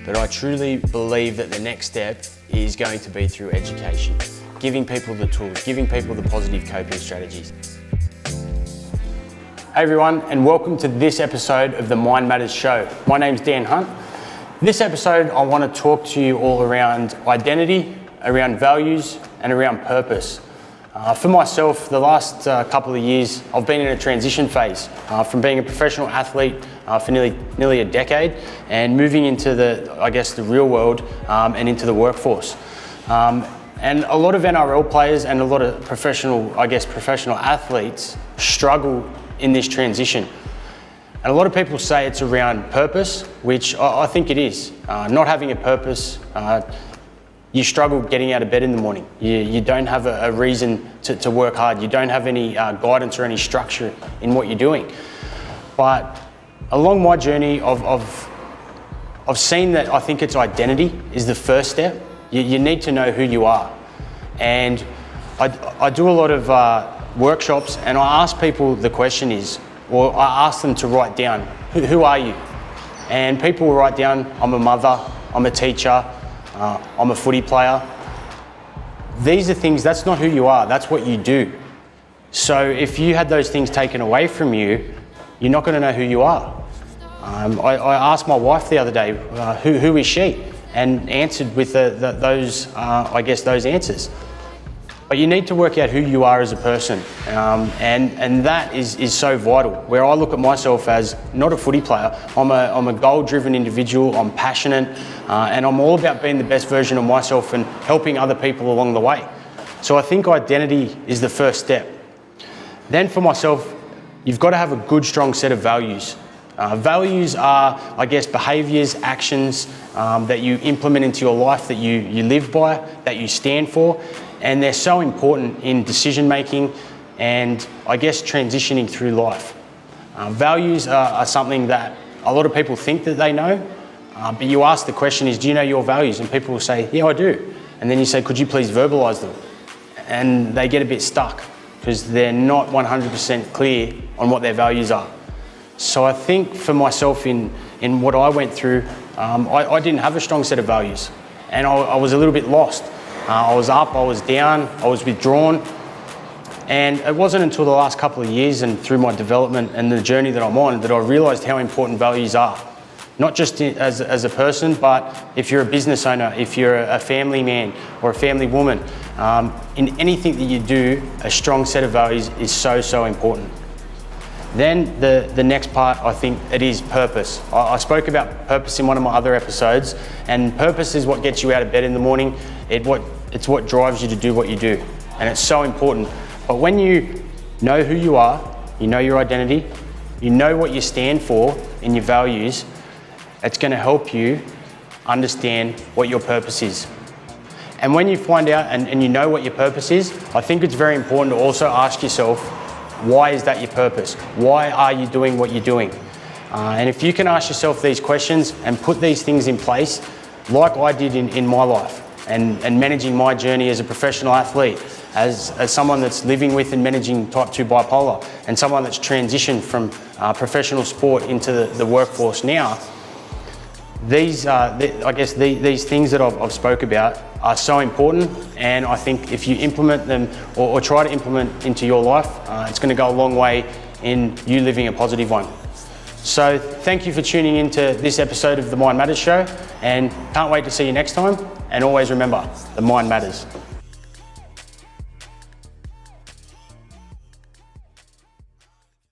but I truly believe that the next step is going to be through education, giving people the tools, giving people the positive coping strategies. Hey everyone, and welcome to this episode of the Mind Matters Show. My name's Dan Hunt. This episode, I want to talk to you all around identity, around values, and around purpose. For myself, the last couple of years, I've been in a transition phase from being a professional athlete for nearly a decade and moving into the real world and into the workforce. And a lot of NRL players and a lot of professional athletes struggle in this transition. And a lot of people say it's around purpose, which I think it is. Not having a purpose, you struggle getting out of bed in the morning. You don't have a reason to work hard. You don't have any guidance or any structure in what you're doing. But along my journey, I've seen that I think it's identity is the first step. You need to know who you are. And I do a lot of workshops, and I ask people the question is, or I ask them to write down, who are you? And people will write down, I'm a mother, I'm a teacher, I'm a footy player. These are things, that's not who you are, that's what you do. So if you had those things taken away from you, you're not going to know who you are. I asked my wife the other day, who is she? And answered with those answers. But you need to work out who you are as a person, and that is so vital. Where I look at myself as not a footy player, I'm a goal-driven individual, I'm passionate, and I'm all about being the best version of myself and helping other people along the way. So I think identity is the first step. Then for myself, you've got to have a good, strong set of values. Values are, behaviours, actions that you implement into your life, that you live by, that you stand for. And they're so important in decision making and transitioning through life. Values are something that a lot of people think that they know, but you ask the question is, do you know your values? And people will say, yeah, I do. And then you say, could you please verbalise them? And they get a bit stuck because they're not 100% clear on what their values are. So I think for myself in what I went through, I didn't have a strong set of values, and I was a little bit lost. I was up, I was down, I was withdrawn. And it wasn't until the last couple of years and through my development and the journey that I'm on that I realised how important values are. Not just as a person, but if you're a business owner, if you're a family man or a family woman, in anything that you do, a strong set of values is so important. Then the next part, I think it is purpose. I spoke about purpose in one of my other episodes, and purpose is what gets you out of bed in the morning. It's what drives you to do what you do, and it's so important. But when you know who you are, you know your identity, you know what you stand for in your values, it's going to help you understand what your purpose is. And when you find out and you know what your purpose is, I think it's very important to also ask yourself, why is that your purpose? Why are you doing what you're doing? And if you can ask yourself these questions and put these things in place, like I did in my life, and managing my journey as a professional athlete, as someone that's living with and managing type 2 bipolar, and someone that's transitioned from professional sport into the workforce now, these things that I've spoke about are so important, and I think if you implement them or try to implement into your life, it's going to go a long way in you living a positive one. So thank you for tuning into this episode of the Mind Matters Show, and can't wait to see you next time. And always remember, the mind matters.